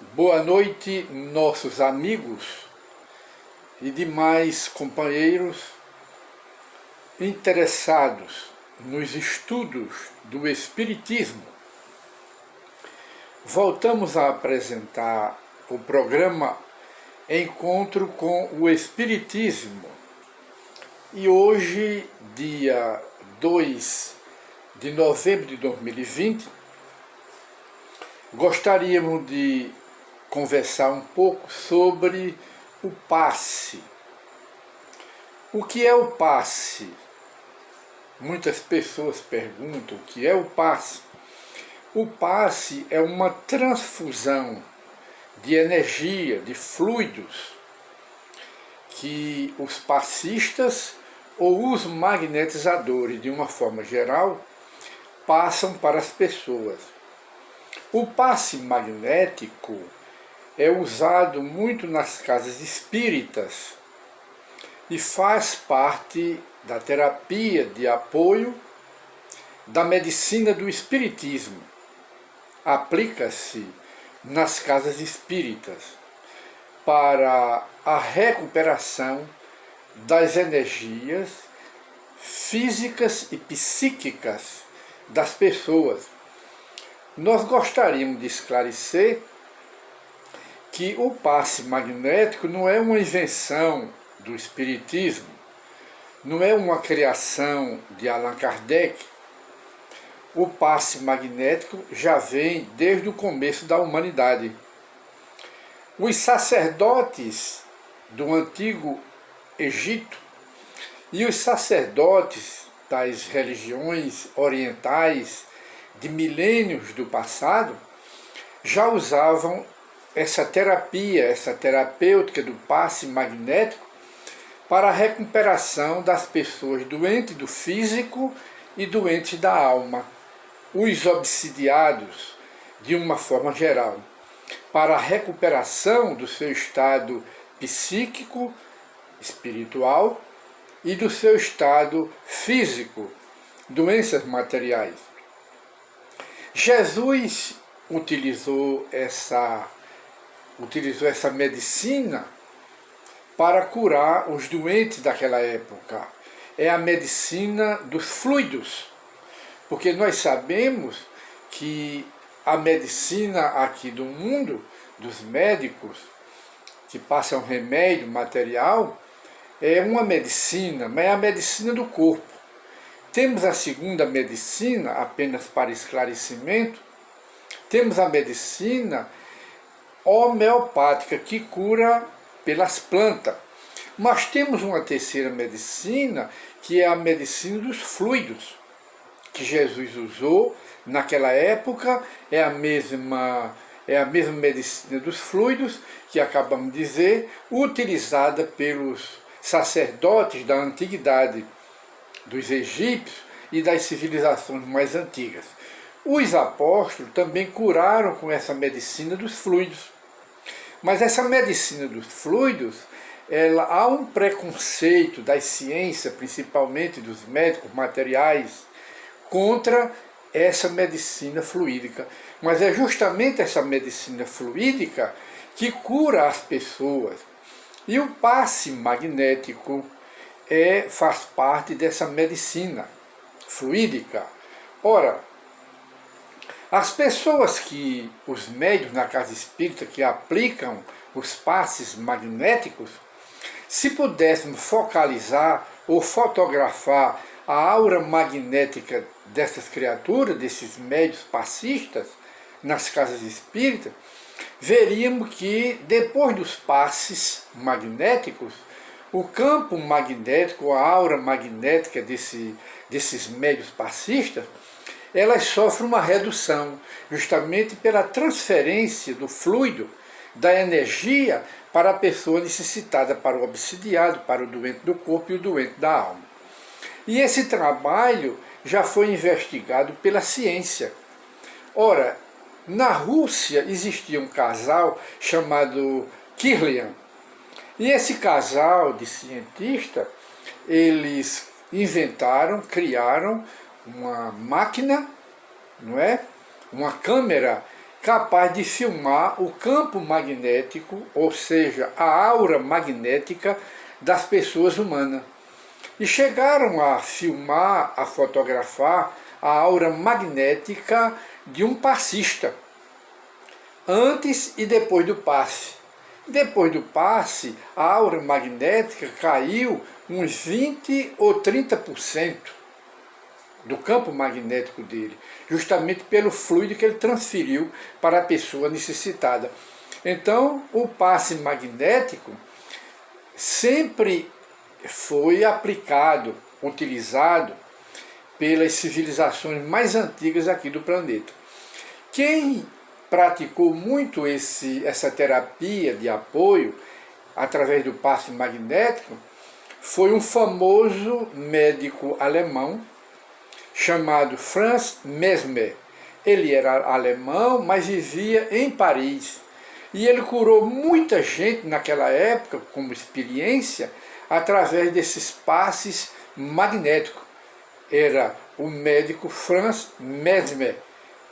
Boa noite, nossos amigos e demais companheiros interessados nos estudos do Espiritismo. Voltamos a apresentar o programa Encontro com o Espiritismo. E hoje, dia 2 de novembro de 2020, gostaríamos de conversar um pouco sobre o passe. O que é o passe? Muitas pessoas perguntam o que é o passe. O passe é uma transfusão de energia, de fluidos, que os passistas ou os magnetizadores, de uma forma geral, passam para as pessoas. O passe magnético é usado muito nas casas espíritas e faz parte da terapia de apoio da medicina do espiritismo. Aplica-se nas casas espíritas para a recuperação das energias físicas e psíquicas das pessoas. Nós gostaríamos de esclarecer que o passe magnético não é uma invenção do Espiritismo, não é uma criação de Allan Kardec. O passe magnético já vem desde o começo da humanidade. Os sacerdotes do antigo Egito e os sacerdotes das religiões orientais de milênios do passado já usavam essa terapia, essa terapêutica do passe magnético para a recuperação das pessoas doentes do físico e doentes da alma, os obsidiados de uma forma geral, para a recuperação do seu estado psíquico, espiritual e do seu estado físico, doenças materiais. Jesus utilizou essa medicina para curar os doentes daquela época. É a medicina dos fluidos, porque nós sabemos que a medicina aqui do mundo, dos médicos, que passam remédio material, é uma medicina, mas é a medicina do corpo. Temos a segunda medicina, apenas para esclarecimento, temos a medicina homeopática, que cura pelas plantas. Mas temos uma terceira medicina, que é a medicina dos fluidos, que Jesus usou naquela época, é a mesma medicina dos fluidos, que acabamos de dizer, utilizada pelos sacerdotes da antiguidade, dos egípcios e das civilizações mais antigas. Os apóstolos também curaram com essa medicina dos fluidos. Mas essa medicina dos fluidos, há um preconceito das ciências, principalmente dos médicos materiais, contra essa medicina fluídica. Mas é justamente essa medicina fluídica que cura as pessoas. E o passe magnético faz parte dessa medicina fluídica. Ora, as pessoas os médiuns na casa espírita que aplicam os passes magnéticos, se pudéssemos focalizar ou fotografar a aura magnética dessas criaturas, desses médiuns passistas, nas casas espíritas, veríamos que depois dos passes magnéticos, o campo magnético, a aura magnética desses médiuns passistas, elas sofrem uma redução, justamente pela transferência do fluido, da energia, para a pessoa necessitada, para o obsidiado, para o doente do corpo e o doente da alma. E esse trabalho já foi investigado pela ciência. Ora, na Rússia existia um casal chamado Kirlian, e esse casal de cientistas, eles criaram uma máquina, não é? Uma câmera capaz de filmar o campo magnético, ou seja, a aura magnética das pessoas humanas. E chegaram a filmar, a fotografar a aura magnética de um passista, antes e depois do passe. Depois do passe, a aura magnética caiu uns 20 ou 30% do campo magnético dele, justamente pelo fluido que ele transferiu para a pessoa necessitada. Então, o passe magnético sempre foi aplicado, utilizado pelas civilizações mais antigas aqui do planeta. Quem praticou muito essa terapia de apoio através do passe magnético foi um famoso médico alemão chamado Franz Mesmer. Ele era alemão, mas vivia em Paris. E ele curou muita gente naquela época, como experiência, através desses passes magnéticos. Era o médico Franz Mesmer,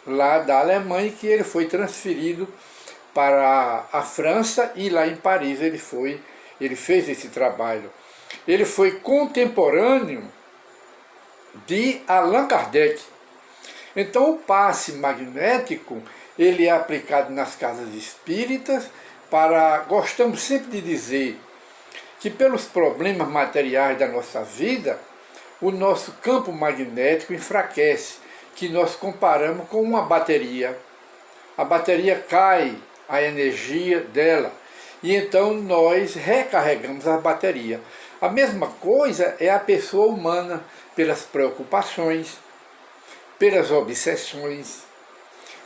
lá da Alemanha, que ele foi transferido para a França, e lá em Paris ele fez esse trabalho. Ele foi contemporâneo de Allan Kardec. Então o passe magnético, ele é aplicado nas casas espíritas gostamos sempre de dizer que pelos problemas materiais da nossa vida, o nosso campo magnético enfraquece, que nós comparamos com uma bateria. A bateria cai, a energia dela, e então nós recarregamos a bateria. A mesma coisa é a pessoa humana, pelas preocupações, pelas obsessões.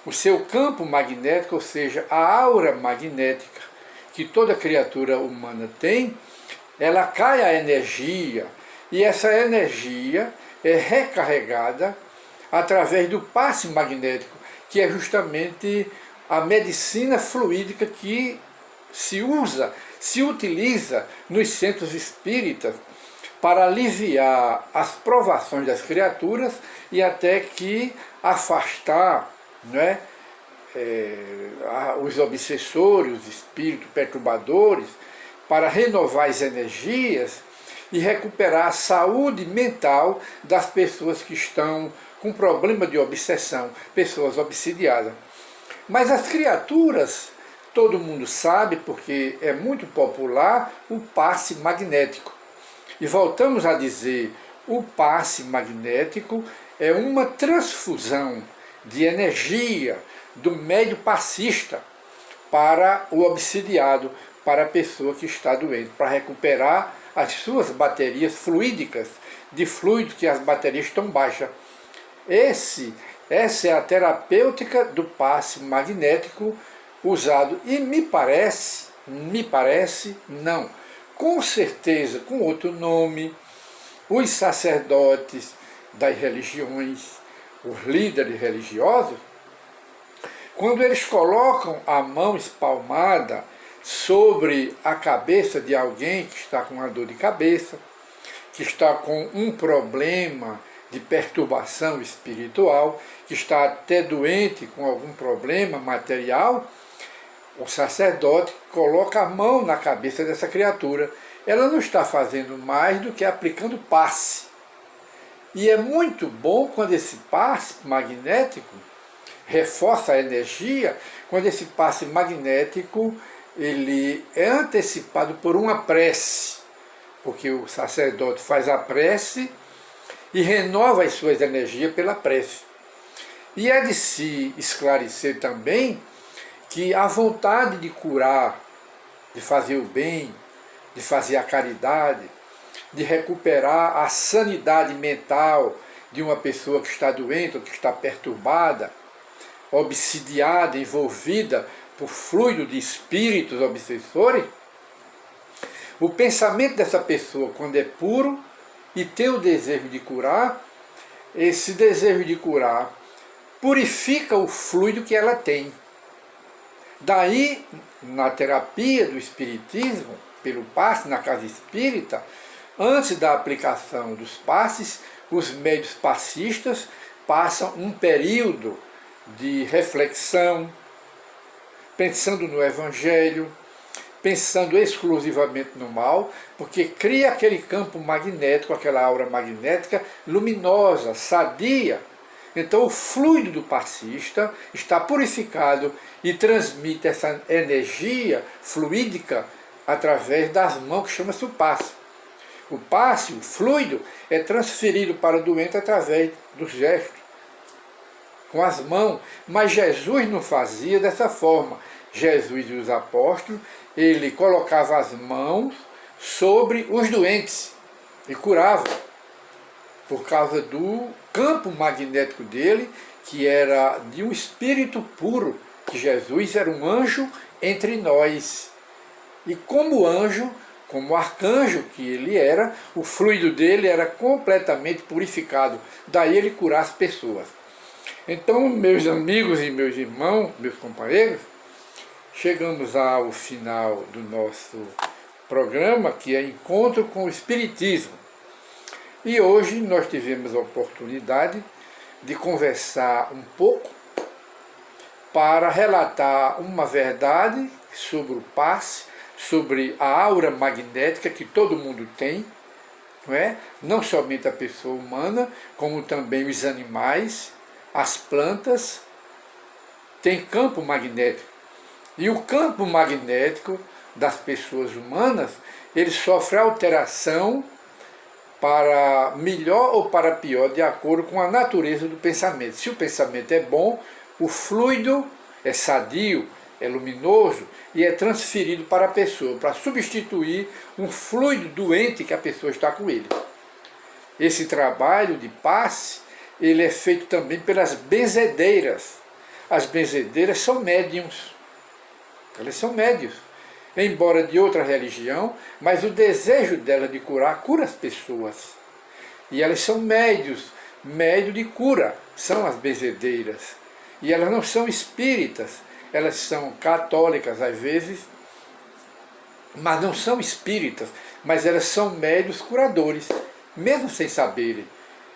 O seu campo magnético, ou seja, a aura magnética que toda criatura humana tem, ela cai a energia, e essa energia é recarregada através do passe magnético, que é justamente a medicina fluídica que se utiliza nos centros espíritas para aliviar as provações das criaturas e até que afastar, né, os obsessores, os espíritos perturbadores, para renovar as energias e recuperar a saúde mental das pessoas que estão com problema de obsessão, pessoas obsidiadas. Mas as criaturas, todo mundo sabe, porque é muito popular, o passe magnético. E voltamos a dizer, o passe magnético é uma transfusão de energia do médio passista para o obsidiado, para a pessoa que está doente, para recuperar as suas baterias fluídicas, de fluido que as baterias estão baixas. Essa é a terapêutica do passe magnético usado, e me parece, não, com certeza com outro nome, os sacerdotes das religiões, os líderes religiosos, quando eles colocam a mão espalmada sobre a cabeça de alguém que está com uma dor de cabeça, que está com um problema de perturbação espiritual, que está até doente com algum problema material, o sacerdote coloca a mão na cabeça dessa criatura. Ela não está fazendo mais do que aplicando passe. E é muito bom quando esse passe magnético reforça a energia, quando esse passe magnético ele é antecipado por uma prece, porque o sacerdote faz a prece e renova as suas energias pela prece. E é de se esclarecer também que a vontade de curar, de fazer o bem, de fazer a caridade, de recuperar a sanidade mental de uma pessoa que está doente ou que está perturbada, obsidiada, envolvida por fluido de espíritos obsessores, o pensamento dessa pessoa, quando é puro e tem o desejo de curar, esse desejo de curar purifica o fluido que ela tem. Daí, na terapia do espiritismo, pelo passe na casa espírita, antes da aplicação dos passes, os médios passistas passam um período de reflexão, pensando no Evangelho, pensando exclusivamente no mal, porque cria aquele campo magnético, aquela aura magnética luminosa, sadia. Então o fluido do passista está purificado e transmite essa energia fluídica através das mãos, que chama-se o passe. O passe, o fluido, é transferido para o doente através dos gestos, com as mãos. Mas Jesus não fazia dessa forma. Jesus e os apóstolos, ele colocava as mãos sobre os doentes e curava, por causa do campo magnético dele, que era de um espírito puro, que Jesus era um anjo entre nós. E como anjo, como arcanjo que ele era, o fluido dele era completamente purificado, daí ele curar as pessoas. Então, meus amigos e meus irmãos, meus companheiros, chegamos ao final do nosso programa, que é Encontro com o Espiritismo. E hoje nós tivemos a oportunidade de conversar um pouco para relatar uma verdade sobre o passe, sobre a aura magnética que todo mundo tem, não é? Não somente a pessoa humana, como também os animais, as plantas, têm campo magnético. E o campo magnético das pessoas humanas, ele sofre alteração para melhor ou para pior, de acordo com a natureza do pensamento. Se o pensamento é bom, o fluido é sadio, é luminoso e é transferido para a pessoa, para substituir um fluido doente que a pessoa está com ele. Esse trabalho de passe, ele é feito também pelas benzedeiras. As benzedeiras são médiums. Elas são médios, embora de outra religião, mas o desejo dela de curar, cura as pessoas. E elas são médios de cura, são as benzedeiras. E elas não são espíritas, elas são católicas às vezes, mas não são espíritas, mas elas são médios curadores, mesmo sem saberem.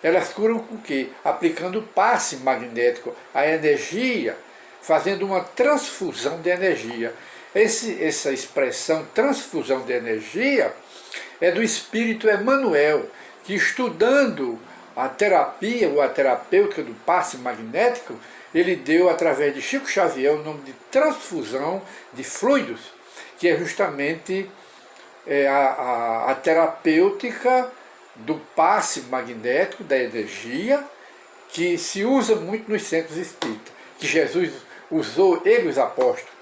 Elas curam com o quê? Aplicando passe magnético, a energia, fazendo uma transfusão de energia. Essa expressão transfusão de energia é do espírito Emmanuel, que estudando a terapia ou a terapêutica do passe magnético, ele deu através de Chico Xavier o nome de transfusão de fluidos, que é justamente a terapêutica do passe magnético, da energia, que se usa muito nos centros espíritas, que Jesus usou, ele e os apóstolos,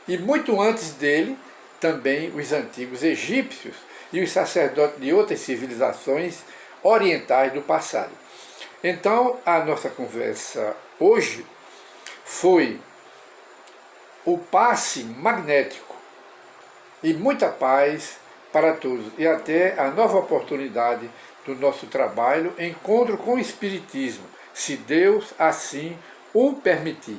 e muito antes dele, também os antigos egípcios e os sacerdotes de outras civilizações orientais do passado. Então, a nossa conversa hoje foi o passe magnético. E muita paz para todos. E até a nova oportunidade do nosso trabalho, Encontro com o Espiritismo, se Deus assim o permitir.